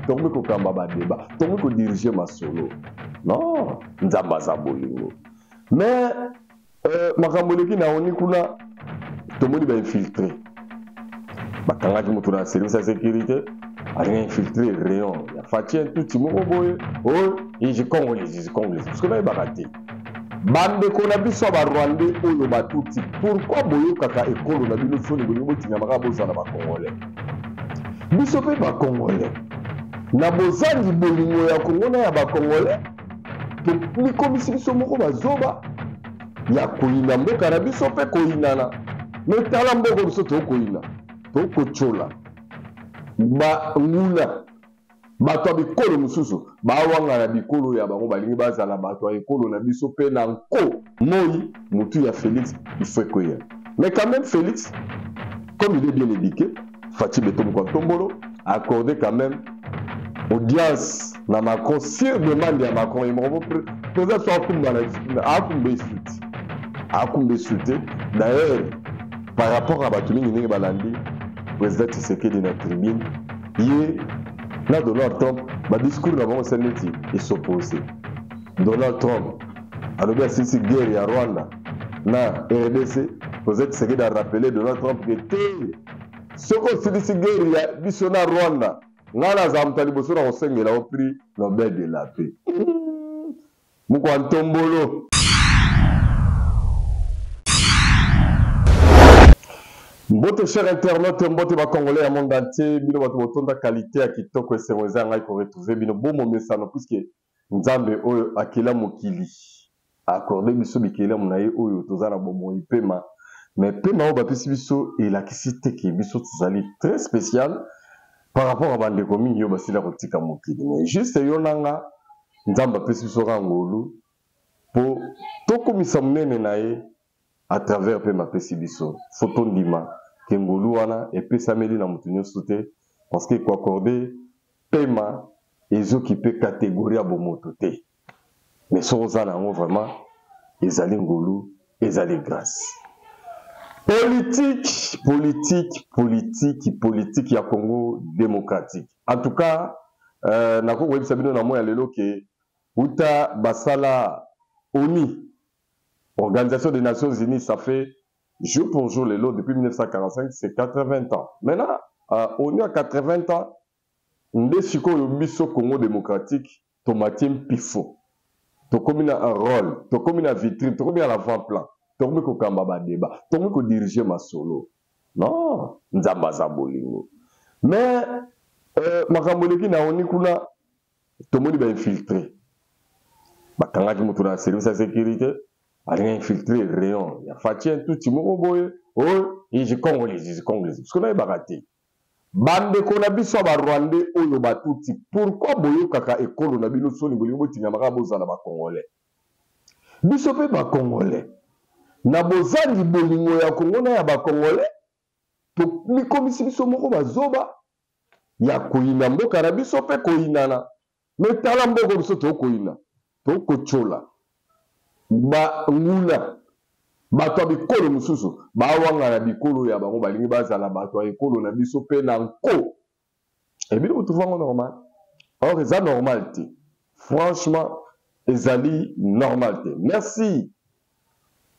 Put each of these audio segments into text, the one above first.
tokomi kokamba ba débat tokomi ko diriger masolo non nzamba za bolingo mais makambo leki na oni kuna tomoni ba infiltrer bakangaki moto na service ya sécurité alinga infiltrer rayon ya fatie tout moko boye oh iji congolais parce que na bakati bande ko na biso ba rwandais oyo batuti pourquoi boyo kaka ekolo na bino soni bolingo botinga maka bozala ba congolais biso pe ba congolais na bozangi bolingo ya kongo na ya ba congolais to likomisi biso moko bazoba ya koyina mboka na biso pe koyinana mais tala mboko biso tokoyina tokochola nguna bato ya bikolo mosusu bawanga na bikolo ya bango balingi bazala bato ya ekolo na biso pe na nko moi motu ya Félix il faut koya mais quand même Félix comme il est bien éduqué Fachi Beton Tombolo a accordé quand même audience na Macron sur demande ya Macron et mon président soit akumbe suite d'ailleurs par rapport à Batumi Nini Balandi président Tshisekedi na tribune il na Donald Trump ba discours na bango seneti et s'opposer Donald Trump a lobi asisi guerre ya Rwanda na RDC président Tshisekedi a rappelé Donald Trump que soko silisi guerre ya biso na Rwanda ngana za mtali boso na osengela au prix Nobel de la paix muko Ntombolo mbote cher internaute mbote ba congolais ya monde entier bino bato botonda qualité ya kitoko esengoza ngai ko retrouver bino bomo mesano puisque nzambe oyo akela mokili accordé biso bikela munaye oyo tozana bomo ipema mais pema oyo bapesi biso elakisi te ke biso tozali très spécial par rapport à bandeko mingi oyo basila kotika mokili mais juste yo nanga nzambe apesi biso rangolu po tokomisa munene na ye à travers pema apesi biso photo ndima kengolu wana epesameli na mutu nyonso te parce que koaccorde pema ezokipe catégorie ya bomoto te mais soko oza nango vraiment ezali ngolu ezali grâce. Politique ya Congo démocratique. En tout cas, nako web sabino na moya lelo ke uta basala ONU, Organisation des Nations Unies, ça fait jour pour jour lelo depuis 1945, c'est 80 ans. Maintenant, ONU a 80 ans, nde siko yobiso Congo démocratique, tomatiem pifo. Tokomina un rôle, tokomina vitrine, tokomina l'avant-plan. Tokomi kokamba ba débat, tokomi ko diriger masolo. Non, nzamba za bolingo. Mais makambo leki na oni kuna tomoni ba infiltrer. Bakangaki moto na service ya sécurité, alinga infiltrer rayon ya fatie tout moko boye, oh, iji congolais. Parce que na bakati. Bande ko na biso ba rwandais oyo batuti. Pourquoi boyo kaka ekolo na bino soni bolingo botinga maka bozala ba congolais. Biso pe ba congolais. Na bozangi bolingo ya Kongo na ya ba congolais to likomisi biso moko bazoba ya koyina mboka na biso pe koyinana mais tala mboko biso to koyina to kochola nguna bato ya bikolo mosusu bawanga na bikolo ya bango balingi bazala bato ya ekolo na biso pe na nko ebili kotuvango normal or eza normal te franchement ezali normal te. Merci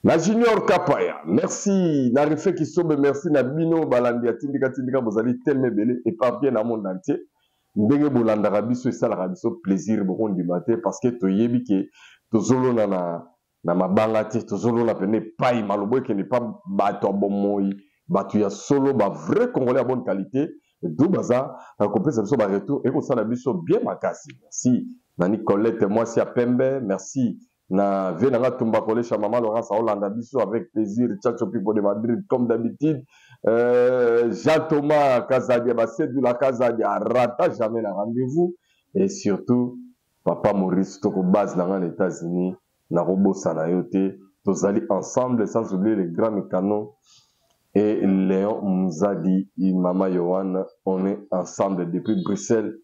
na Junior Kapaya, merci na Refé Kisobe, merci na Bino Balandi tindika bozali tellement belé et pas bien dans le monde entier. Ndenge bolanda rabiso et ça la rabiso plaisir beaucoup du matin parce que toyebi ke tozolo na mabanga te tozolo na pene pai malobo ke ne pas bato bomoi bato ya solo ba vrai congolais à bonne qualité d'où baza compléter biso ba retour et ko sala biso bien makasi. Merci na Nicolette moi si à Pembe, merci. Na venanga tumba kolesha mama Laurence Hollande biso avec plaisir Tchacho Pipo de Madrid comme d'habitude Jean Thomas Kazadi Basedou la Kazadi rata jamais la rendez-vous et surtout papa Maurice toko base dans les États-Unis na robo sanayote tozali ensemble sans oublier les grands mécanos et Léon Mzadi et Mama Yohan on est ensemble depuis Bruxelles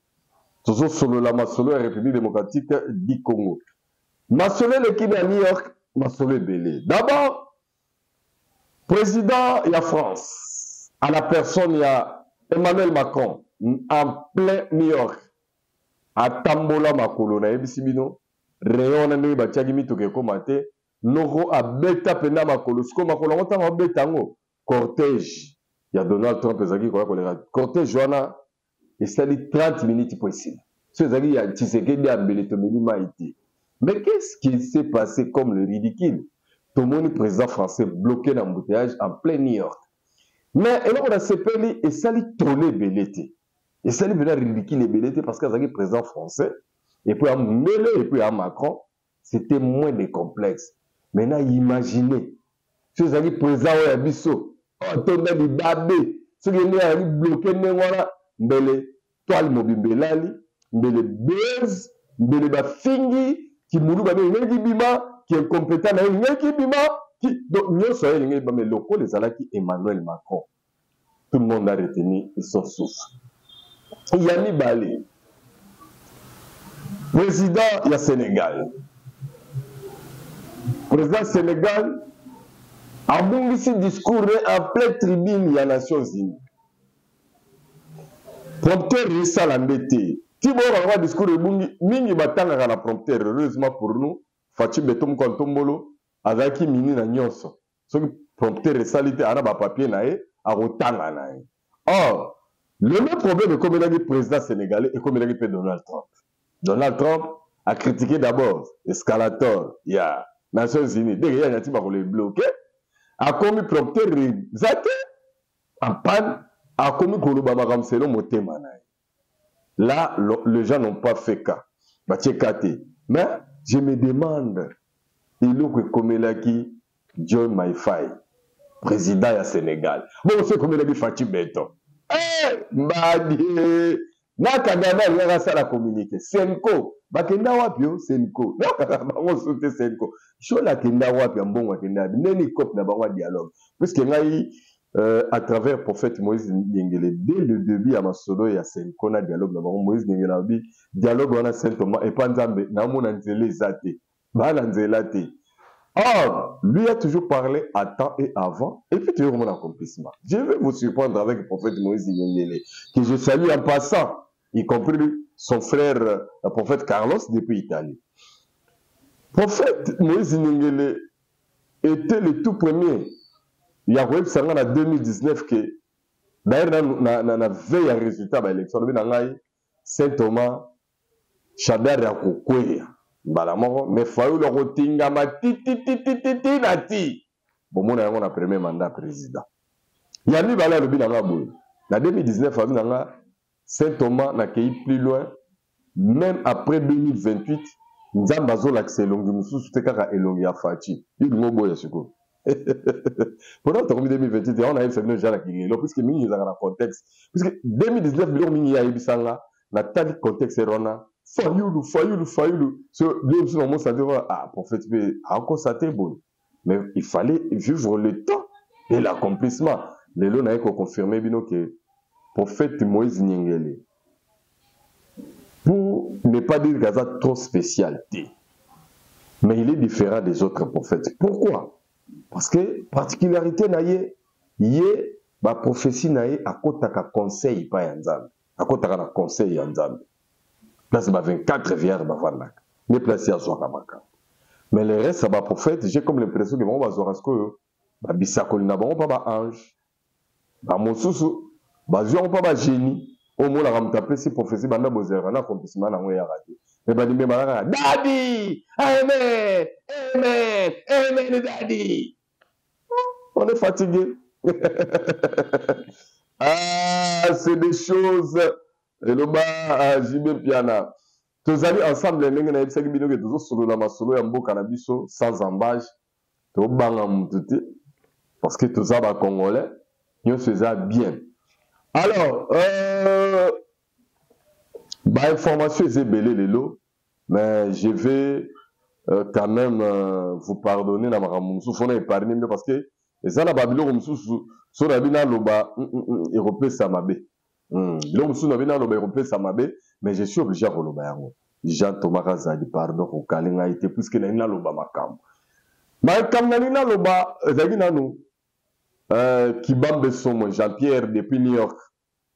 toujours solo la masolo la République démocratique du Congo. Massolé le Kine à New York, Massolé Belé. D'abord, président de la France, à la personne, il y a Emmanuel Macron, en plein New York. atambola makolo na yebisi bino rayon na ndenge batiaki mituka ekoma te noko abeta penda makolo siko makolo yango ntango abeta yango cortège ya Donald Trump ezalaki koya koleka cortège wana esali 30 minutes po esila so ezalaki ya Tshisekedi ya mbele tomeli mai te. Mais qu'est-ce qui s'est passé comme le ridicule? Tomoni président français bloqué dans l'embouteillage en plein New York. Mais on a sepeli et sali tourné belete. Et sali bela ridicule et belete parce que le président français et puis à Mele et puis à Macron, c'était moins de complexe. Maintenant imaginez, si vous avez président à Bisso, on tourne des babés, ceux qui sont bloqués voilà, mbele toile mobimbelali, mbele buzz, mbele ba fingi qui mourut ba ngi bima qui est compétent na ngi bima qui donc nyonso ya ngi ba mais loko les alaki Emmanuel Macron. Tout le monde a retenu et son souffle. Yami Bali, président du Sénégal. Président Sénégal a bongisi discours en pleine tribune des Nations Unies. Prompteur Rissa Lambete. Tibo a discours de Bungi, mingi batanga na prompteur. Heureusement pour nous, Fachi Betom Kontombolo, Azaki Mini na Nyonso. Ce prompteur Rissa Lite, ana ba papier nae, a rotanga nae. Or, le même problème est comme il a dit le président sénégalais et comme il a dit Donald Trump. Donald Trump a critiqué d'abord l'escalator, il y a Nations Unies, dès qu'il y a un bloqué, a commis prompteur Zate, en panne, a commis Kolobama Ramselo Motemanaï. Là, les gens n'ont pas fait cas. Mais je me demande, il y a comme il a dit John Maifai, président du Sénégal. Bon, c'est comme il a dit Fatih Beton. Mbadi nakagana ngaka sala communiquer Senko bakenda wapi yo Senko bango soute Senko shola kenda wapi mbongo kenda neni cop na bango dialogue puisque ngai à travers prophète Moïse Ndengele dès le début à masolo ya Senko na dialogue na bango Moïse Ndengele na bi dialogue wana Saint Thomas et pas nzambe na mona nzele zate bala nzela te. Or, lui a toujours parlé à temps et avant, et puis toujours mon accomplissement. Je vais vous surprendre avec le prophète Moïse Nyengele, que je salue en passant, y compris son frère, le prophète Carlos, depuis l'Italie. Le prophète Moïse Nyengele était le tout premier. Il y a eu en 2019 que, d'ailleurs, na veille à résultat de l'élection, Saint Thomas, Chadar Yakoukwea. Mais fayu le rotinga ma ti nati bon mon a premier mandat président yami bala le bilanga boy na 2019 azu nanga Saint Thomas na kei plus loin même après 2028 nzamba zo l'axelongi mususu te kaka elongi ya Fachi yingo boya siko pendant 2028 on a eu cette déjà la kilelo puisque mingi za na contexte puisque 2019 biloko mingi ya ibisanga na tali contexte erona Fayoulou. Prophète, mais il fallait vivre le temps et l'accomplissement. Les lois n'avaient qu'à confirmer que le prophète Moïse Nyengele, pour ne pas dire qu'il y a trop spécialité, mais il est différent des autres prophètes. Pourquoi? Parce que particularité naïe, il y a une prophétie à côté de conseil, pas Yanzam, à côté de conseil Yanzam. Place 24 vierges bavandak ne place ya zokamaka mais le reste ba prophète j'ai comme l'impression que bon ba zorasko ba bisakoli na bon pas ba ange ba mosusu ba zo pas ba génie au moins la ramtaper si prophétie banda bozera na accomplissement na ngoya raté mais ba dimbe malaka daddy amen daddy on est fatigué ah c'est des choses. Et le bas Jimé Piana. Tous allés ensemble, les gens qui ont dit que tous solo la masolo yambo cannabiso sans embâche. Tous banga mutute parce que tous ça va congolais. Nous faisons bien. Alors, bah information est belé les lots, mais je vais quand même vous pardonner na maramusu fona épargner parce que les gens na babilo comme sous sur la bina loba européen samabe. Mais je suis obligé à roloba. Jean Thomas Razali, pardon, au Kalinga été puisque n'a loba makam. Makam n'a loba, Zaginano, qui bambe son Jean-Pierre depuis New York,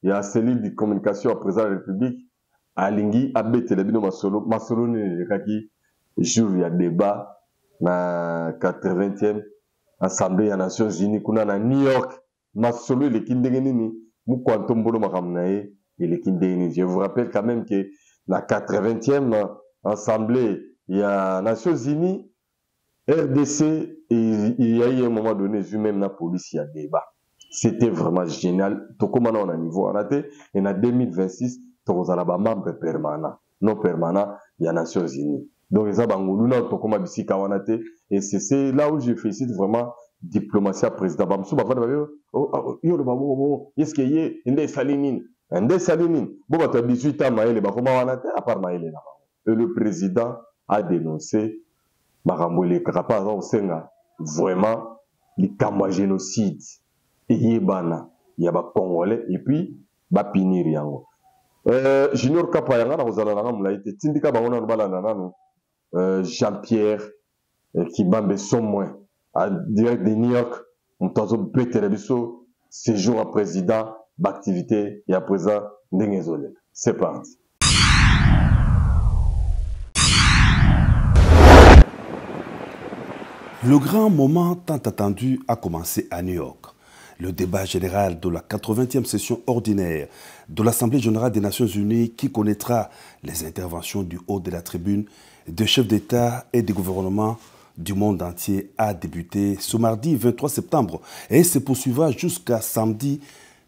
il y a cellule de communication à président de la République, alingi abetela bino masolo nini kaki jour ya débat na 80e Assemblée des Nations Unies kuna na New York masolo eleki ndenge nini mukwanto mbolo makambo na ye eleki ndenge nini. Je vous rappelle quand même que la 80e Assemblée des Nations Unies RDC, il y a eu un moment donné, vu même la police, il y a débat. C'était vraiment génial. Tout comme on a un niveau arrêté, et en 2026, on a un membre permanent. Non permanent, il y a les Nations Unies. Donc, ils ont et c'est là où je félicite vraiment diplomatie à président. Est-ce qu'il y a une salinine? Une salinine. Bon, tu as 18 ans, à part Maëlle. Et le président a dénoncé vraiment le génocide yebana yaba congolais et puis ba pinir yango junior kapa yanga na kozala na mulaite tindika bango na balana nano Jean-Pierre Kibambe Sommoin à direct de New York mutazo betere biso séjour à président d'activité et à présent ndengezole. C'est parti. Le grand moment tant attendu a commencé à New York. Le débat général de la 80e session ordinaire de l'Assemblée générale des Nations Unies qui connaîtra les interventions du haut de la tribune de chefs d'État et de gouvernement du monde entier a débuté ce mardi 23 septembre et se poursuivra jusqu'à samedi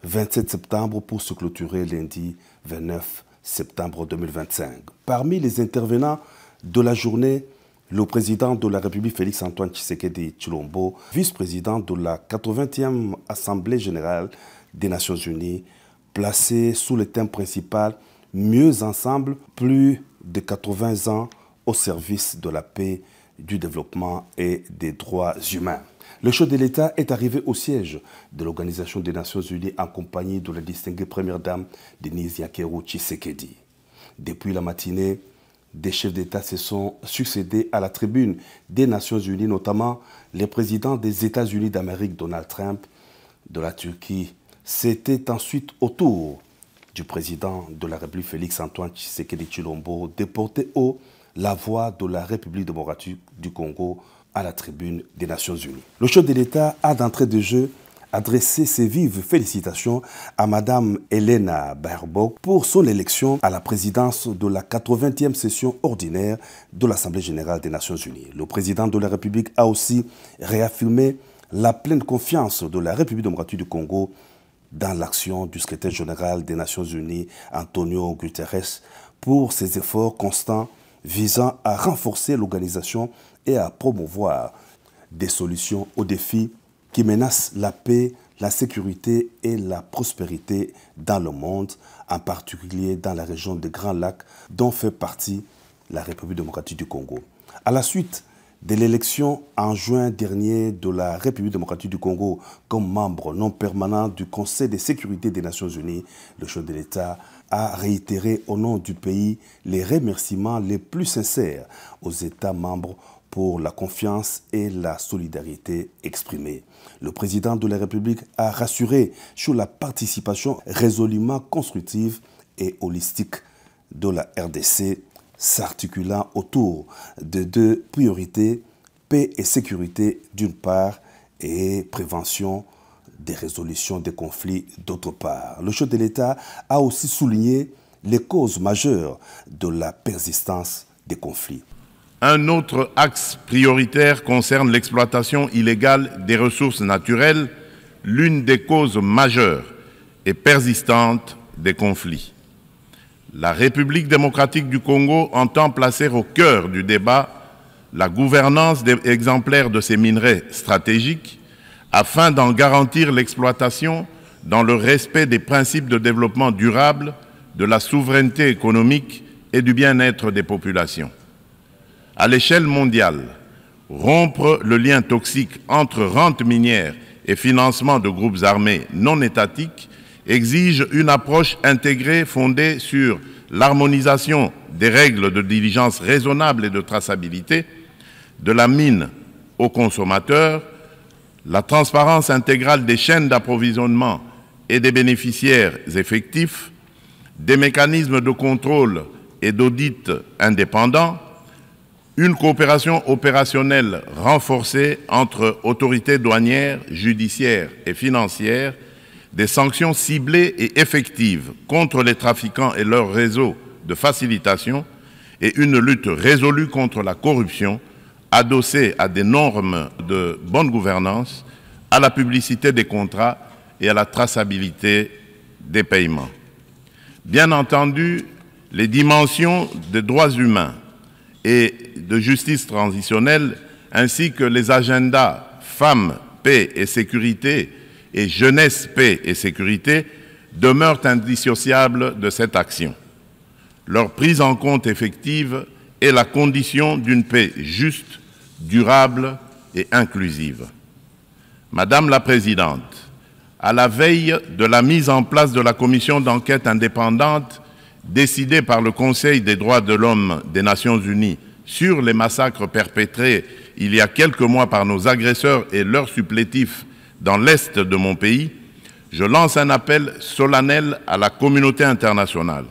27 septembre pour se clôturer lundi 29 septembre 2025. Parmi les intervenants de la journée, le président de la République Félix-Antoine Tshisekedi Tshilombo, vice-président de la 80e Assemblée générale des Nations Unies, placé sous le thème principal « Mieux ensemble, plus de 80 ans au service de la paix, du développement et des droits humains ». Le chef de l'État est arrivé au siège de l'Organisation des Nations Unies en compagnie de la distinguée première dame Denise Yakeru Tshisekedi. Depuis la matinée, des chefs d'État se sont succédés à la tribune des Nations Unies, notamment les présidents des États-Unis d'Amérique, Donald Trump, de la Turquie. C'était ensuite au tour du président de la République, Félix-Antoine Tshisekedi Tshilombo, de porter haut la voix de la République démocratique du Congo à la tribune des Nations Unies. Le chef de l'État a d'entrée de jeu adresser ses vives félicitations à Mme Helena Baerbock pour son élection à la présidence de la 80e session ordinaire de l'Assemblée générale des Nations Unies. Le président de la République a aussi réaffirmé la pleine confiance de la République démocratique du Congo dans l'action du secrétaire général des Nations Unies, Antonio Guterres, pour ses efforts constants visant à renforcer l'organisation et à promouvoir des solutions aux défis qui menacent la paix, la sécurité et la prospérité dans le monde, en particulier dans la région des Grands Lacs, dont fait partie la République démocratique du Congo. À la suite de l'élection en juin dernier de la République démocratique du Congo comme membre non permanent du Conseil de sécurité des Nations Unies, le chef de l'État a réitéré au nom du pays les remerciements les plus sincères aux États membres pour la confiance et la solidarité exprimée. Le président de la République a rassuré sur la participation résolument constructive et holistique de la RDC, s'articulant autour de deux priorités, paix et sécurité d'une part et prévention des résolutions des conflits d'autre part. Le chef de l'État a aussi souligné les causes majeures de la persistance des conflits. Un autre axe prioritaire concerne l'exploitation illégale des ressources naturelles, l'une des causes majeures et persistantes des conflits. La République démocratique du Congo entend placer au cœur du débat la gouvernance exemplaire de ces minerais stratégiques afin d'en garantir l'exploitation dans le respect des principes de développement durable, de la souveraineté économique et du bien-être des populations. À l'échelle mondiale, rompre le lien toxique entre rente minière et financement de groupes armés non étatiques exige une approche intégrée fondée sur l'harmonisation des règles de diligence raisonnable et de traçabilité, de la mine aux consommateurs, la transparence intégrale des chaînes d'approvisionnement et des bénéficiaires effectifs, des mécanismes de contrôle et d'audit indépendants, une coopération opérationnelle renforcée entre autorités douanières, judiciaires et financières, des sanctions ciblées et effectives contre les trafiquants et leurs réseaux de facilitation et une lutte résolue contre la corruption adossée à des normes de bonne gouvernance, à la publicité des contrats et à la traçabilité des paiements. Bien entendu, les dimensions des droits humains et de justice transitionnelle, ainsi que les agendas femmes, paix et sécurité et jeunesse, paix et sécurité, demeurent indissociables de cette action. Leur prise en compte effective est la condition d'une paix juste, durable et inclusive. Madame la Présidente, à la veille de la mise en place de la commission d'enquête indépendante décidée par le Conseil des droits de l'homme des Nations Unies sur les massacres perpétrés il y a quelques mois par nos agresseurs et leurs supplétifs dans l'Est de mon pays, je lance un appel solennel à la communauté internationale.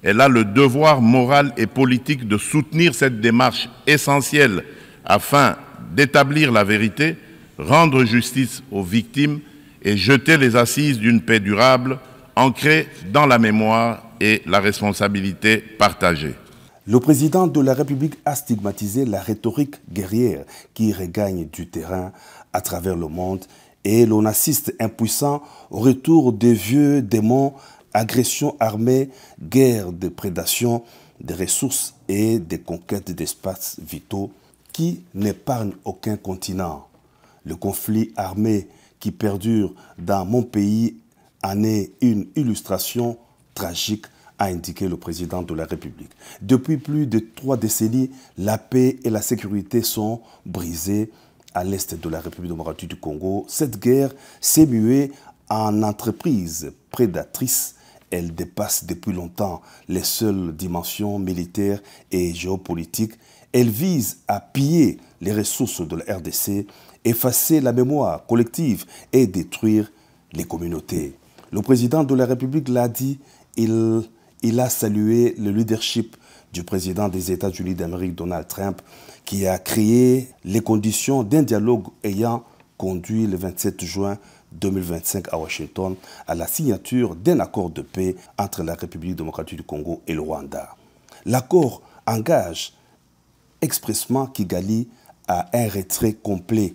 Elle a le devoir moral et politique de soutenir cette démarche essentielle afin d'établir la vérité, rendre justice aux victimes et jeter les assises d'une paix durable ancrée dans la mémoire et la responsabilité partagée. Le président de la République a stigmatisé la rhétorique guerrière qui regagne du terrain à travers le monde et l'on assiste impuissant au retour des vieux démons, agressions armées, guerres de prédation des ressources et des conquêtes d'espaces vitaux qui n'épargnent aucun continent. Le conflit armé qui perdure dans mon pays en est une illustration tragique, a indiqué le président de la République. Depuis plus de 3 décennies, la paix et la sécurité sont brisées à l'est de la République démocratique du Congo. Cette guerre s'est muée en entreprise prédatrice. Elle dépasse depuis longtemps les seules dimensions militaires et géopolitiques. Elle vise à piller les ressources de la RDC, effacer la mémoire collective et détruire les communautés. Le président de la République l'a dit, il a salué le leadership du président des États-Unis d'Amérique, Donald Trump, qui a créé les conditions d'un dialogue ayant conduit le 27 juin 2025 à Washington à la signature d'un accord de paix entre la République démocratique du Congo et le Rwanda. L'accord engage expressément Kigali à un retrait complet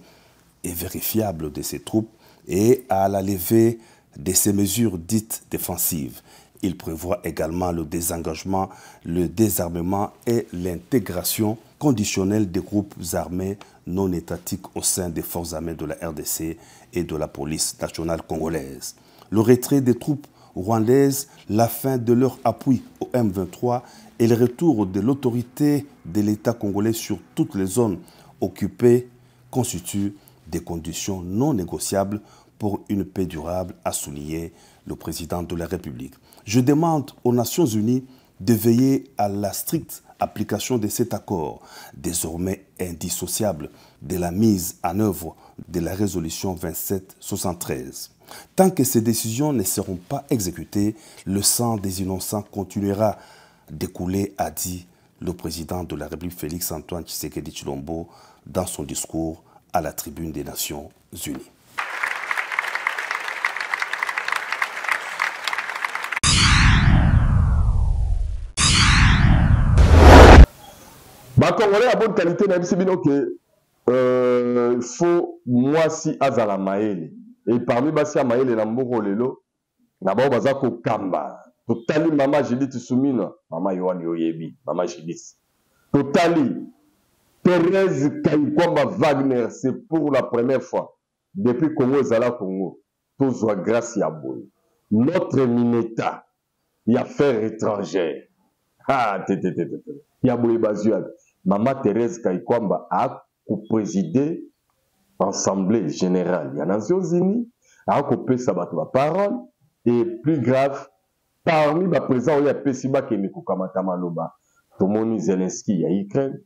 et vérifiable de ses troupes et à la levée de ces mesures dites défensives. Il prévoit également le désengagement, le désarmement et l'intégration conditionnelle des groupes armés non étatiques au sein des forces armées de la RDC et de la police nationale congolaise. Le retrait des troupes rwandaises, la fin de leur appui au M23 et le retour de l'autorité de l'État congolais sur toutes les zones occupées constituent des conditions non négociables pour une paix durable, a souligné le président de la République. Je demande aux Nations Unies de veiller à la stricte application de cet accord, désormais indissociable de la mise en œuvre de la résolution 2773. Tant que ces décisions ne seront pas exécutées, le sang des innocents continuera d'écouler, a dit le président de la République Félix Antoine Tshisekedi Tshilombo dans son discours à la tribune des Nations Unies. Congolais à bonne qualité na biso bino que faut mwasi azala maele et parmi basi ya maele na mboko lelo na bao baza ko kamba totali mama Judith Sumina mama Yohani Oyebi mama Judith totali Thérèse Kaikwamba Wagner c'est pour la première fois depuis Congo ezala Congo tozwa grâce ya boye notre mineta y affaires étrangères ya boye bazua Maman Thérèse Kaikwamba a co-présidé l'Assemblée générale des Nations Unies, a coupé sa parole, et plus grave, parmi les présidents, il y a Pessiba qui est Kamatamaloma, Tomoni Zelensky, il y a Ukraine,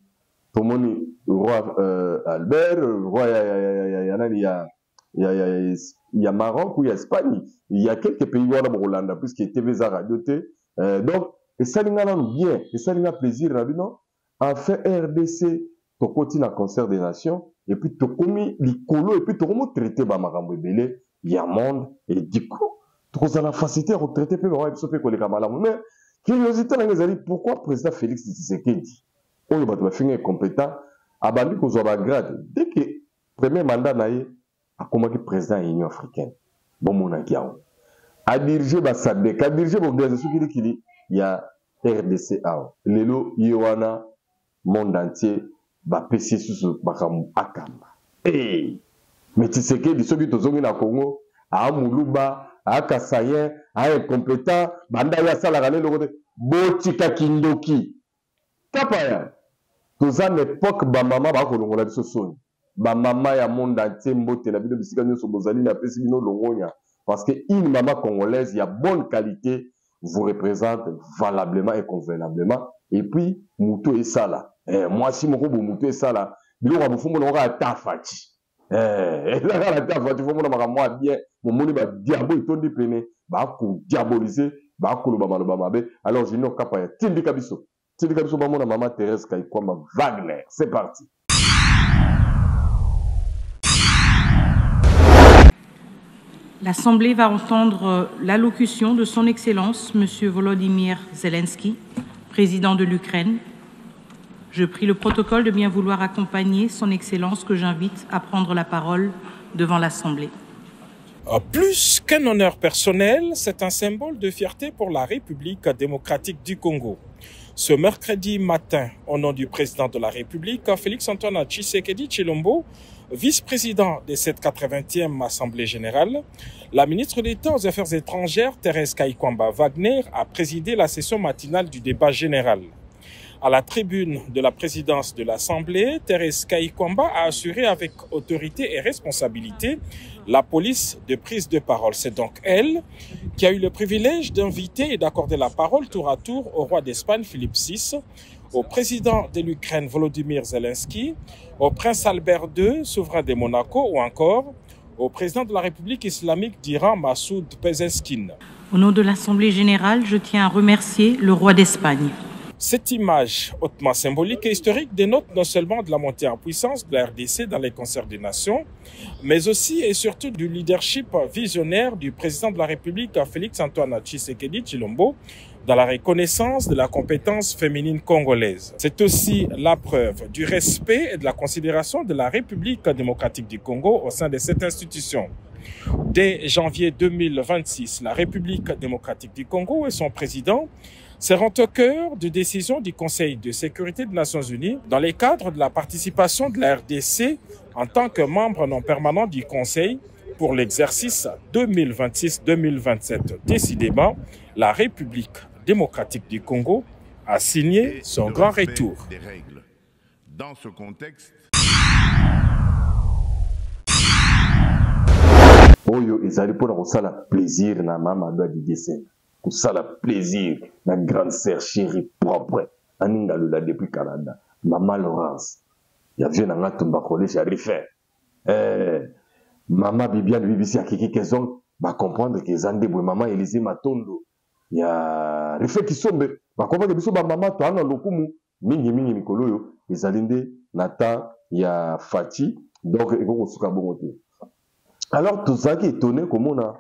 Tomoni roi Albert, roi il y a Maroc ou il y a Espagne, il y a quelques pays où on a Rolanda, puisqu'il était déjà radioté, Donc, et ça n'a bien, et ça n'a plaisir, non? En fait, RDC, tu continues à concert des nations, et puis tu commis l'icolo, et puis tu as traité Bamarambo Belé, il y a monde, et du coup, tu as la facilité à retraiter, puis on va faire les camarades. Mais, curiosité, pourquoi le président Félix Tshisekedi, on va finir compétent, a bandu qu'on soit grade, dès que le premier mandat a commencé président de l'Union africaine, bon, mon aguiao, a dirigé Sadek, a dirigé l'organisation qui il y a RDC, Lelo, Yowana, monde entier, ba PC sous Bakamu Akamba. Hey! Mais tu sais que les gens qui sont au Congo, à Mouluba, à Kassayen, à incompétent, Banda Yassala, Botika Kindoki. Kapaya. Tous à l'époque, Bamama, Bakolongola de Sosoni. Bamama ya monde entier, Mbote, la vidéo de Sikano Sobozali, la Pesino Longonia. Parce qu'une maman congolaise, il y a bonne qualité, vous représente valablement et convenablement. Et puis, Moutou et Sala. Moi, si mon Moutou et Sala, il y aura un tafati. La tafati, il faut que bien, mon monde va diaboliser, va diaboliser, va alors, je n'ai pas de Tindi Kabiso. Tindi Kabiso, maman Thérèse Kaikwamba Wagner. C'est parti. L'Assemblée va entendre l'allocution de Son Excellence, M. Volodymyr Zelensky, président de l'Ukraine. Je prie le protocole de bien vouloir accompagner Son Excellence que j'invite à prendre la parole devant l'Assemblée. Plus qu'un honneur personnel, c'est un symbole de fierté pour la République démocratique du Congo. Ce mercredi matin, au nom du président de la République, Félix-Antoine Tshisekedi Tshilombo, vice-président de cette 80e Assemblée générale, la ministre d'État aux Affaires étrangères, Thérèse Kaikwamba Wagner, a présidé la session matinale du débat général. À la tribune de la présidence de l'Assemblée, Thérèse Kaikwamba a assuré avec autorité et responsabilité la police de prise de parole. C'est donc elle qui a eu le privilège d'inviter et d'accorder la parole tour à tour au roi d'Espagne Philippe VI, au président de l'Ukraine Volodymyr Zelensky, au prince Albert II, souverain de Monaco, ou encore au président de la République islamique d'Iran, Massoud Pezeshkian. Au nom de l'Assemblée générale, je tiens à remercier le roi d'Espagne. Cette image hautement symbolique et historique dénote non seulement de la montée en puissance de la RDC dans les concerts des nations, mais aussi et surtout du leadership visionnaire du président de la République, Félix-Antoine Tshisekedi Tshilombo, dans la reconnaissance de la compétence féminine congolaise. C'est aussi la preuve du respect et de la considération de la République démocratique du Congo au sein de cette institution. Dès janvier 2026, la République démocratique du Congo et son président seront au cœur de décisions du Conseil de sécurité des Nations Unies dans le cadre de la participation de la RDC en tant que membre non permanent du Conseil pour l'exercice 2026-2027. Décidément, la République démocratique du Congo a signé son grand retour. Dans ce contexte, Oyo ezali pour la plaisir na mama doit di dessin. Pour ça la plaisir na grande sœur chérie propre aninga lula depuis Canada. Maman Laurence. Ya vient na tumba collège à refaire. Maman Bibiane BBC a kiki kezon va comprendre que zande boy maman Élisée Matondo. Ya refaire qui sombe va comprendre que biso ba maman to ana lokumu mingi mikolo yo ezalinde nata ya Fati donc eko suka bongote. Alors, tout ça qui est étonné, comme on a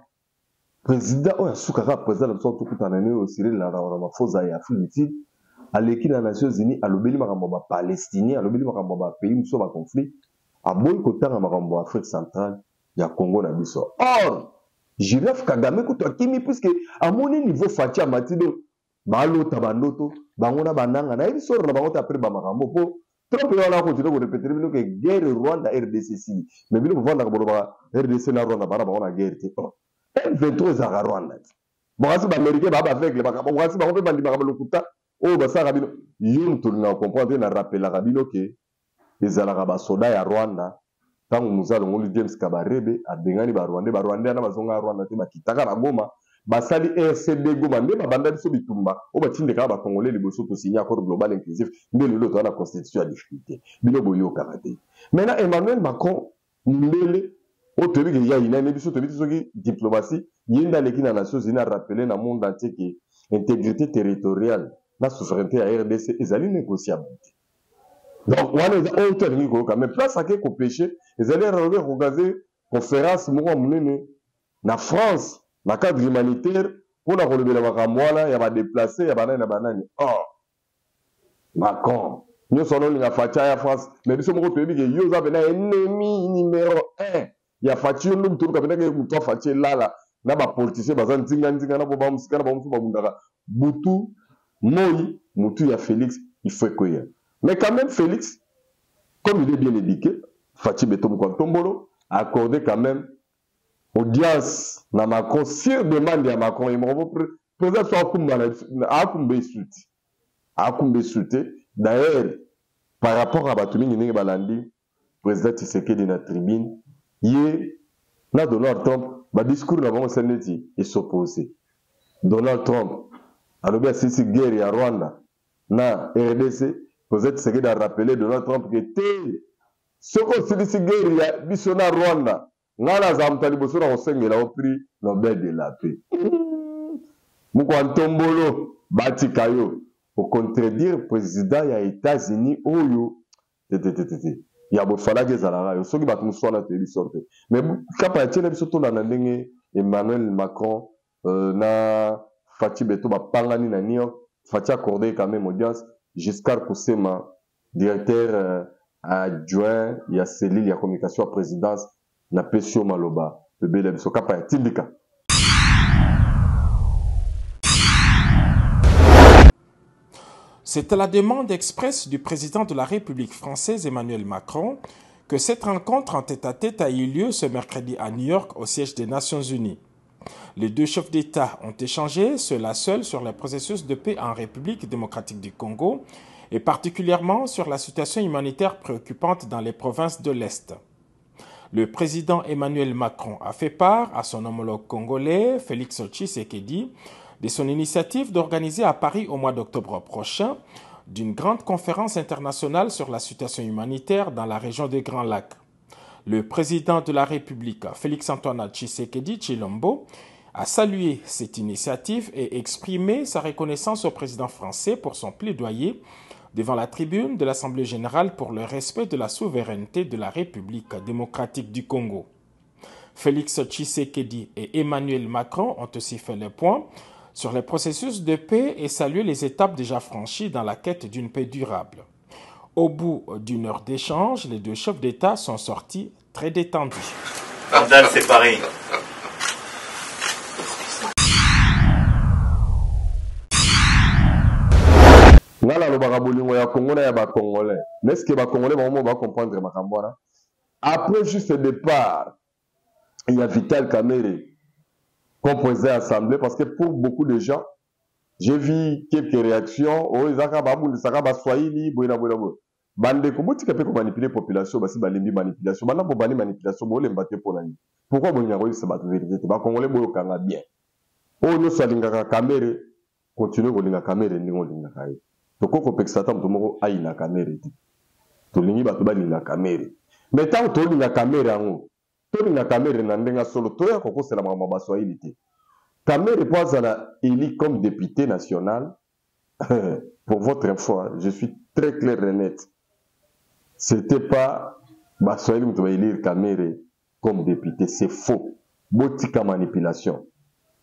président, oh, Soukara, président de tout le au Cyril, la Ramaphosa et Afriniti, à l'équipe des Nations Unies, à l'obéli Maramba palestinien, à l'obéli Maramba pays, nous sommes en conflit, à bon côté à Maramba Afrique centrale, il y a Congo Nabiso. Or, Giraffe Kagame, quand tu as kimi, puisque à mon niveau, Fatia Matido, Balo Tabandoto, Bangona Bananga, na il sort la Bangota après Bamarambo, trop on a continué de répéter que guerre Rwanda RDC mais bien voir la RDC na Rwanda para ba guerre M23 za Rwanda bon asi ba américain ba avec les ba asi ba on bandi ba lokuta o ba sa rabino yum to na comprendre na rappeler la rabino que les ala ba soda ya Rwanda tangu muzalo ngoli James Kabarebe abengani ba Rwanda na bazonga Rwanda te ba kitaka na Goma basali RCD Goma nde babanda biso bitumba o batinde ka ba congolais liboso to signer accord global inclusif nde lelo to la constitution à difficulté bino boyo karaté maintenant Emmanuel Macron mbele o tobi que ya ina ne biso tobi soki diplomatie yenda leki na Nations Unies a rappelé na monde entier que intégrité territoriale, la souveraineté à RDC, ils allaient négocier. Donc, on a autant de gens, mais place à qui qu'on pêche, ils allaient regarder conférence, na France, na cadre humanitaire, pour la relever la makamwala, il y a déplacé, il y a banane. Oh, Macron, nous sommes dans la fatia en France, mais nous sommes au pays qui est ennemi numéro 1. Il y a fatia, nous sommes dans la fatia là, na ba politicien bazan tinga na boba musika na ba mutu babundaka butu moi mutu ya Félix il faut quoi. Mais quand même Félix, comme il est bien éduqué, Fachi Beto Moukantombolo a accordé quand même audience na Macron sur demande à Macron. Il m'a président soit Akumbe Souté. D'ailleurs, par rapport à Batumi Nene Balandi, président Tshisekedi na tribune, il na Donald Trump, ba discours na bango seneti et s'opposer. Donald Trump a le bien si guerre à Rwanda na RDC, président Tshisekedi a rappelé Donald Trump que était ce qu'on se dit si guerre ya biso na Rwanda, ngala za mtaliboso na osengela au prix Nobel de la paix. Moukantombolo batikayo pour contredire président ya États-Unis oyo il y a beau falloir que ça la ceux qui battent nous soit la télé sorte mais quand pas tiens surtout dans ndenge Emmanuel Macron na Fachi Beto ba pangani na New York Fachi accordé quand même audience Giscard Kusema directeur adjoint ya cellule ya communication à présidence na Pesio Maloba le bel so kapa tindika. C'est à la demande expresse du président de la République française Emmanuel Macron que cette rencontre en tête-à-tête a eu lieu ce mercredi à New York au siège des Nations Unies. Les deux chefs d'État ont échangé, cela seul, sur le processus de paix en République démocratique du Congo et particulièrement sur la situation humanitaire préoccupante dans les provinces de l'Est. Le président Emmanuel Macron a fait part à son homologue congolais, Félix Tshisekedi, de son initiative d'organiser à Paris au mois d'octobre prochain d'une grande conférence internationale sur la situation humanitaire dans la région des Grands Lacs. Le président de la République, Félix-Antoine Tshisekedi Tshilombo, a salué cette initiative et exprimé sa reconnaissance au président français pour son plaidoyer devant la tribune de l'Assemblée générale pour le respect de la souveraineté de la République démocratique du Congo. Félix Tshisekedi et Emmanuel Macron ont aussi fait le point sur les processus de paix et salué les étapes déjà franchies dans la quête d'une paix durable. Au bout d'une heure d'échange, les deux chefs d'État sont sortis très détendus. Abdel, c'est Paris. Mais est-ce que les Congolais vont comprendre Makambouana? Après juste le départ, il y a Vital Kamerhe comme président de l'Assemblée, parce que pour beaucoup de gens, j'ai vu quelques réactions. Oh, ils ont Swahili, bande comment tu peux manipuler la population, parce que balimbi manipulation. Maintenant pour bannir manipulation, bon les battre pour l'année. Pourquoi bon y c'est pas vérité? Ba Congolais boyo kanga bien. Oh nous soit linga Kamerhe, continue ko linga Kamerhe ndingo linga kai. To ko pexata mto moko ai na Kamerhe. To lingi ba to ba linga Kamerhe. Mais tant to linga Kamerhe ango. To linga Kamerhe na ndenga solo to ya koko sela mama ba Swahili te. Kamerhe Poazana élu comme député national. Pour votre info, je suis très clair et net. C'était pas Baswahili qui va élire Kamerhe comme député, c'est faux. Botika manipulation.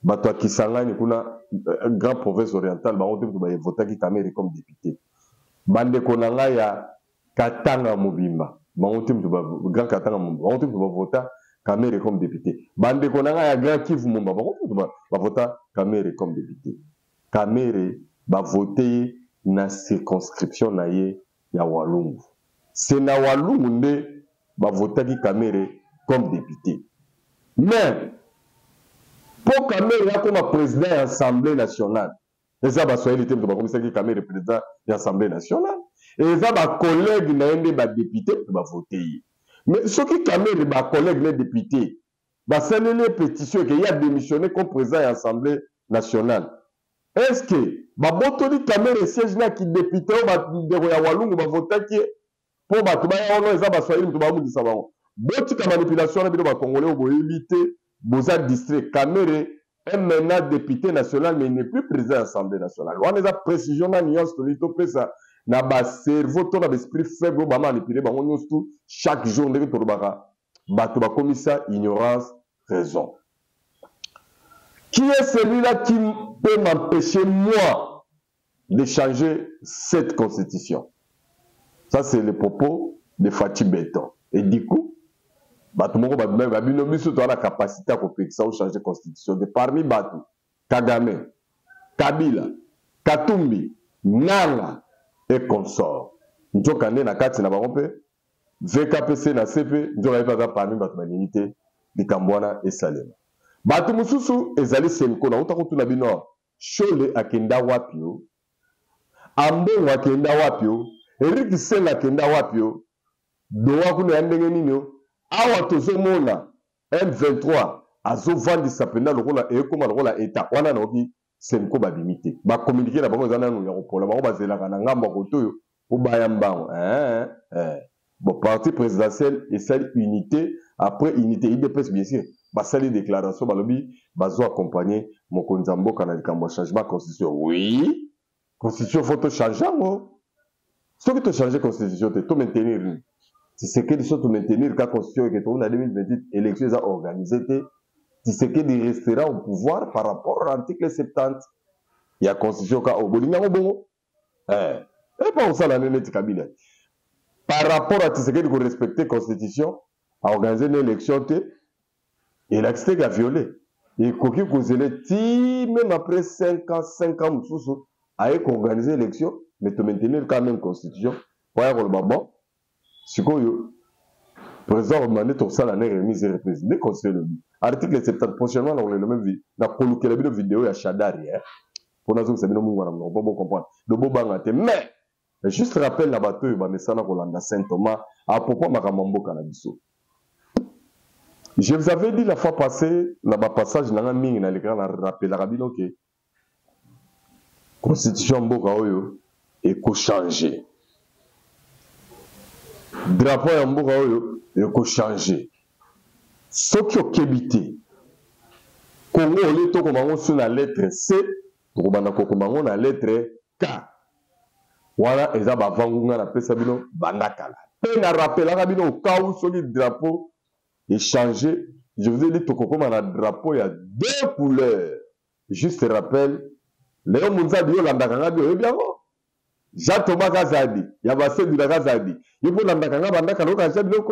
Bato Kisangani kuna grand province orientale, ba on va voter Kamerhe comme député. Bande konanga ya Katanga Mobimba, ba on grand Katanga Mobimba, on va voter Kamerhe comme député. Bande konanga ya grand Kivu Mumba, ba on va voter Kamerhe comme député. Kamerhe va voter na circonscription na ye ya Walungu. C'est na Walungu nde va voter Kamerhe comme député. Mais pour Kamerhe ya comme président de l'Assemblée nationale, les abassoyeli te ba commissaire Kamerhe président de l'Assemblée nationale et les aba collègues na ende ba député va voter. Mais ce qui Kamerhe ba collègue les députés ba saluer pétition qu'il y a démissionné comme président de l'Assemblée nationale. Est-ce que Babotoli Kamerhe siège là qui député ou ya Walungu va voter qui pour batuba ya ono eza baswahili mutu bamudisa bango botika manipulation na bino ba Congolais obo éviter boza distrait Kamerhe est maintenant député national, mais il n'est plus président de l'Assemblée nationale. On a précision dans nuance de ça. Na ba cerveau to na esprit faible ba manipuler ba on tout chaque jour ndenge to baka bato ba comme ça ignorance raison. Qui est celui-là qui peut m'empêcher moi de changer cette constitution? Ça c'est le propos de Fatih Beton. Et du coup bato moko ba même ba bino biso to la capacité à copier ça ou changer la constitution de parmi bato Kagame, Kabila, Katumbi, Nanga et consort. Nous avons na kati na bangope VKPC na CP, nous avons parmi bato manité de Kambwana et Salema. Bato mususu ezali senko na utakutu na bino Shole akenda wapio, Ambongo akenda wapio, Eric Sel akenda wapio, doa kuna ndenge nino, awa tozomona M23 azovandisa penda lokola ekoma lokola eta wana noki senko ba limité ba communiquer na bango zana no ya kopola bango bazelaka na ngamba kotoyo po baya mbango bon parti présidentiel et celle unité après unité IDPS bien sûr ba sali déclaration balobi bazo accompagner mokonzi mboka na likambo changement constitution oui constitution faut to changer ngo ce que to changer constitution to maintenir c'est ce que les choses to maintenir ka constitution que to na 2028 élections a organisé c'est ce qui restera au pouvoir par rapport à l'article 70. Il y a la constitution qui a bongo. Et pas ça la nene Kabila. Par rapport à ce qui doit respecter la constitution, à organiser une élection, et l'accès a violé. Et Koki Kouzele, même après 5 ans, à organiser l'élection, mais de maintenir quand même la constitution, pour y avoir le bon, c'est quoi le président a demandé tout ça l'année remise et représenté conseiller le but. Article 70 prochainement on le même vie. Na coloquer la vidéo ya Shadari pour nous ça bien nous pas comprendre. De bo bangate mais juste rappel la bateau ba mesana kolanda Saint Thomas à propos makamambo kanabiso. Je vous avais dit la fois passée là bas passage na mingi na l'écran na rappel la rabino que constitution mboka oyo et ko changer. Drapeau ya mboka oyo et ko changer. Ce qui est kébité, Congo on est tout comme sur la lettre C, tout comme la lettre K. Voilà, et ça va vendre la paix sabino bandakala. Peine à rappeler la rabino au cas où sur le drapeau est changé. Je vous ai dit tout comme un drapeau il y a 2 couleurs. Juste rappel, Léon Mounza Dio landakanga bio et bien bon. Jean Thomas Gazadi, Yabase du Gazadi. Il faut landakanga bandakala au sabino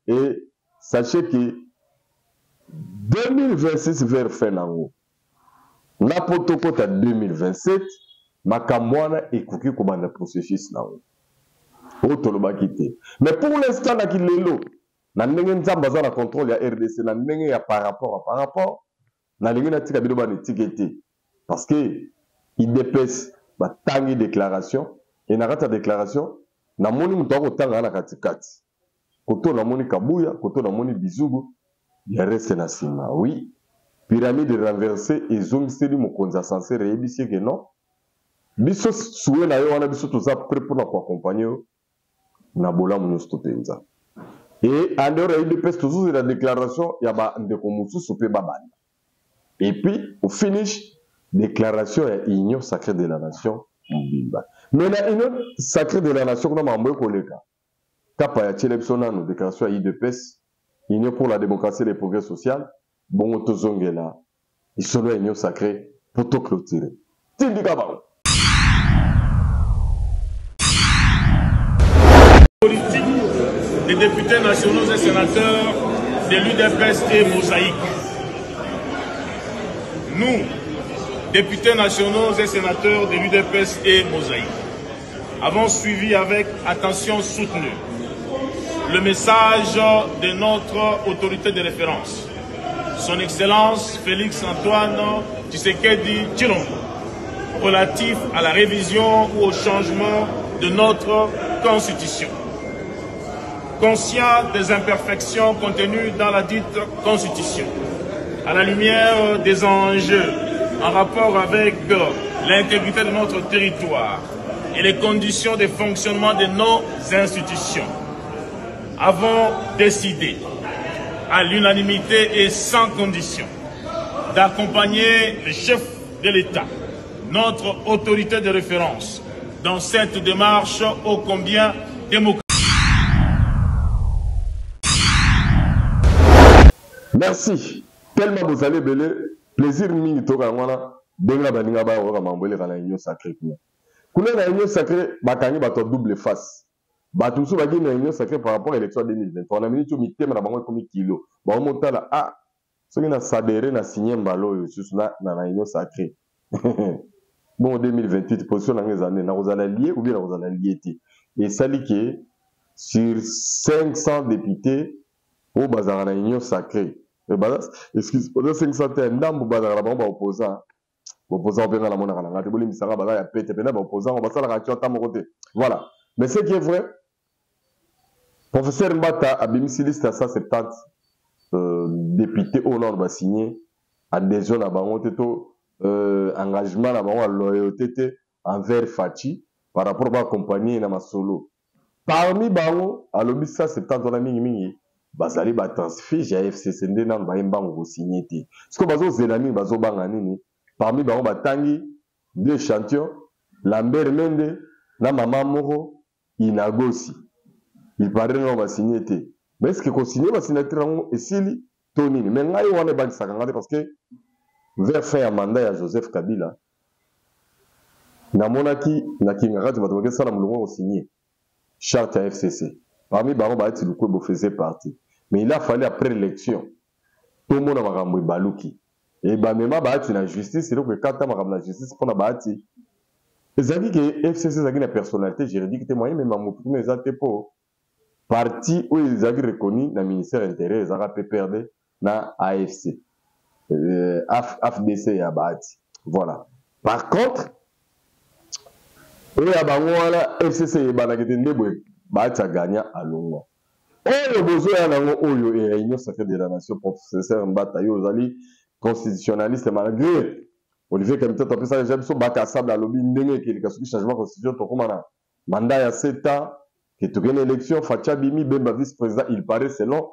et sachez que 2026 vers fin nango na potokota 2027 makamwana ekoki kobanda processus nango otolobaki te mais pour l'instant na kilelo na ndenge nzamba za na contrôle ya RDC na ndenge ya par rapport na ndenge na tika biloba ne tikete parce que IDPS batangi déclaration et na kata déclaration na moni muto akotanga na katikati koto na moni Kabuya koto na moni Bizugu. Il reste na sima, oui. Pyramide renversée et zongiseli mokonza censé réébisser que non. Biso soué na yo wana biso toza prêt pour na accompagner na bola munosto tenza. Et en dehors de l'IDPS toujours la déclaration ya ba ndeko mususu pe babana. Et puis au finish déclaration ya union sacrée de la nation mbimba. Mais la union sacrée de la nation kuna mambo koleka. Kapa ya télébisona no déclaration ya IDPS Union pour la démocratie et le progrès social, bon tozongela, ils sont là union sacrée pour tout clôturer. Politique des députés nationaux et sénateurs de l'UDPS et Mosaïque. Nous, députés nationaux et sénateurs de l'UDPS et Mosaïque, avons suivi avec attention soutenue le message de notre autorité de référence, son Excellence Félix Antoine Tshisekedi Tshilombo, relatif à la révision ou au changement de notre Constitution. Conscient des imperfections contenues dans la dite Constitution, à la lumière des enjeux en rapport avec l'intégrité de notre territoire et les conditions de fonctionnement de nos institutions, avons décidé à l'unanimité et sans condition d'accompagner le chef de l'État, notre autorité de référence, dans cette démarche ô combien démocratique. Merci. Tellement vous allez belé. Plaisir mingi toka ngwana. Denga baninga ba ora mambole kana union sacrée. Kuna na union sacrée bakangi bato double face. Bato so bagi na union sacrée par rapport à l'élection 2023. On a mis tout mitema na bango comme kilo. Ba monta la ah soki na sadere na signer mbalo yo susu na union sacrée. Bon 2028 position dans les années na kozala lié ou bien na kozala lié. Et ça li que sur 500 députés au bazar na union sacrée. Excuse-moi, 500 ndambo bazar la bango opposant. Opposant bien la mona na teboli misanga baza ya pete pena opposant on va ça la radio ta côté. Voilà. Mais ce qui est vrai, professeur Mbata a bimisi liste à 170 députés au nord va signer adhésion à bango teto engagement à bango loyauté envers Fachi par rapport à compagnie na masolo. Parmi bango à lobi 170 on a mingi bazali ba transfert ja FCC ndena ba mbango signer ti. Ce que bazo zelani bazo banga nini parmi bango batangi deux champions Lambert Mende na mama moko Inagosi. Il paraît non va signer té. Mais est-ce que ko signer va signer trango esili Tony mais ngai wana ba sakanga parce que vers fin ya mandat ya Joseph Kabila na monaki na kingaka bato ba sala mulongo ko signer charte à FCC. Parmi bango ba ati Lukwebo faisait partie. Mais il a fallu après l'élection tout le monde a makambo baluki. Et bah même ba ati la justice c'est donc que quand makambo la justice pour na ba ati ezali que FCC ezali na personnalité juridique témoin même mamutu na ezate po parti où ils ont reconnu na ministère intérieur ezaka PPRD na AFC AFDC ya ba ati. Voilà. Par contre oya bango wala FCC ebana kete ndebo ba ati gagna alongo. Oyo bozo ya nango oyo et réunion sacrée de la nation professeur Mbata yo ozali constitutionnaliste malgré Olivier Kamita tapé ça déjà biso baka sable à lobby ndenge ke likasuki changement constitution to komana mandat ya 7 ans que tu gagnes élection Fatia Bimi Bemba vice-président il paraît selon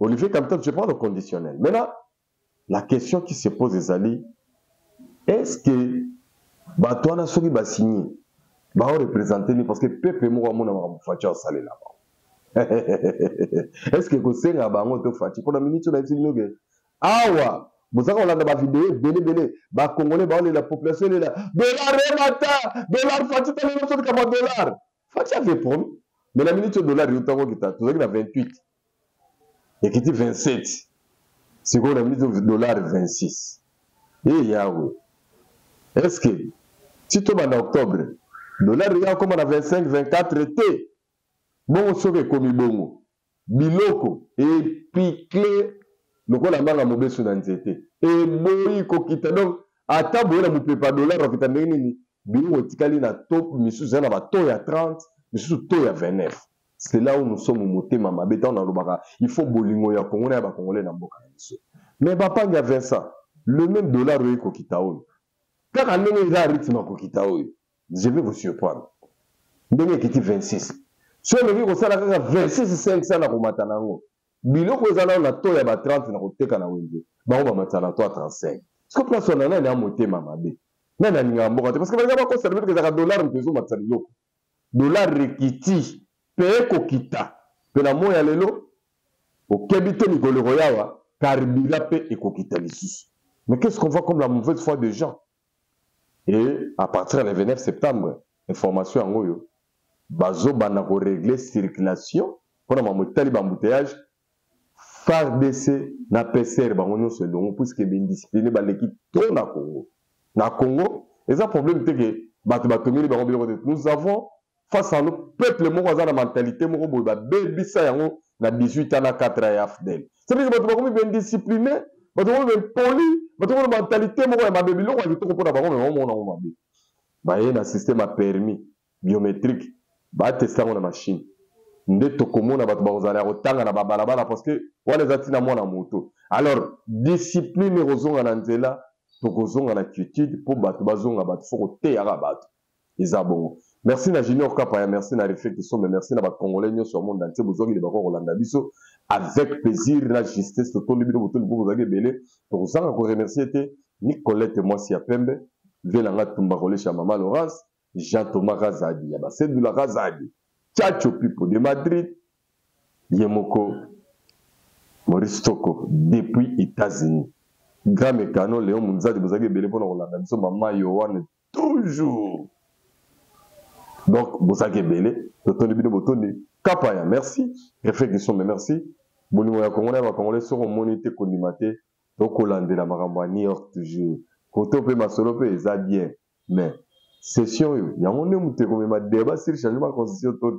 Olivier Kamita je prends le conditionnel. Maintenant la question qui se pose ezali est-ce que batwana soki ba signer ba représenter ni parce que peuple mo amona ma Fatia salé là-bas. Est-ce que kosenga bango to Fatia pour la minute na itinoge awa bozaka olanda ba vidéo belé ba congolais ba la population est là dollar remata dollar Fatia tali no soka ba dollar Fatia avait promis mais la minute dollar yotango kita tozaki na 28 et qui dit 27 c'est quoi la minute dollar 26 et yawe est-ce que si tu vas en octobre dollar ya comme na 25 24 été bon soke komi bongo biloko et piqué lokola mbanga mobeso na nzete et boyi kokita donc ata boyi na mopepa dollar okita ndenge nini biloko tikali na top misusu na ba to ya 30 misusu to ya 29. C'est là où nous sommes au motema mabeta on alobaka il faut bolingo ya Congo na ba congolais na mboka na biso mais papa nga Vincent le même dollar oyi kokita oyo kaka ndenge eza rythme kokita oyo je vais vous surprendre ndenge kiti 26 si on veut que ça la 26 500 na komata nango biloko ezala na to ya ba 30 na koteka na wenze ba ba matana to 35 ce que place on a na motema mabe na na ngambo parce que ba ko servir que za dollar mpezo matana loko dollar rekiti pe ko kita pe na moya lelo au kebite ni kolero yawa karbira pe ekokita lisusu. Mais qu'est-ce qu'on voit comme la mauvaise foi des gens? Et à partir du 29 septembre information en goyo bazo banako régler circulation pour na motali ba embouteillage FARDC na PCR bango nyonso elongo puisque ben discipliné ba l'équipe to na Congo. Na Congo, et ça problème c'est que batomeli bango biloko de nous avons face à nos peuples moko za na mentalité moko boy ba bebisa yango na 18 ans na 4 ya AFDL. C'est dire que bato bakomi ben discipliné, bato bakomi ben poli, bato bakomi mentalité moko ya ba biloko ya kitoko pona bango mais on na mabe. Ba yé na système a permis biométrique ba tester na machine. Nde tokomona bato bazala kotanga na babalabala parce que wana ezati na mwana moto. Alors discipline rozonga na nzela tokozonga na quiétude pour bato bazonga bato foko teyaka bato eza bongo. Merci na Junior Kapaya, merci na réflexion mais merci na ba congolais nyonso au monde entier bozongi le bako Rolanda biso avec plaisir, la justesse, tout le monde pour vous avez pour ça, encore remercier Nicolette Moissia Pembe, Velanga Tumbarole Chamama Laurence, Jean-Thomas Razadi, Yabassé de la Razadi, Tchacho Pipo de Madrid, Yemoko, Maurice Toko, depuis États-Unis. Grand mécano, Léon Mounzadi, vous avez belé pour la maison, maman Yohan, toujours. Donc, vous avez belé, tout le monde Kapaya, merci. Réflexion, mais merci. Bon, nous, Congolais seront monités, condimatés. Donc, Hollande, la Maramba, New York, toujours. Quand on peut m'assurer, ça bien. Mais, session, il y a un monde qui a débat sur le changement de la constitution.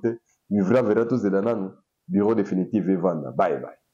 Il y a un bureau définitif et vendre. Bye bye.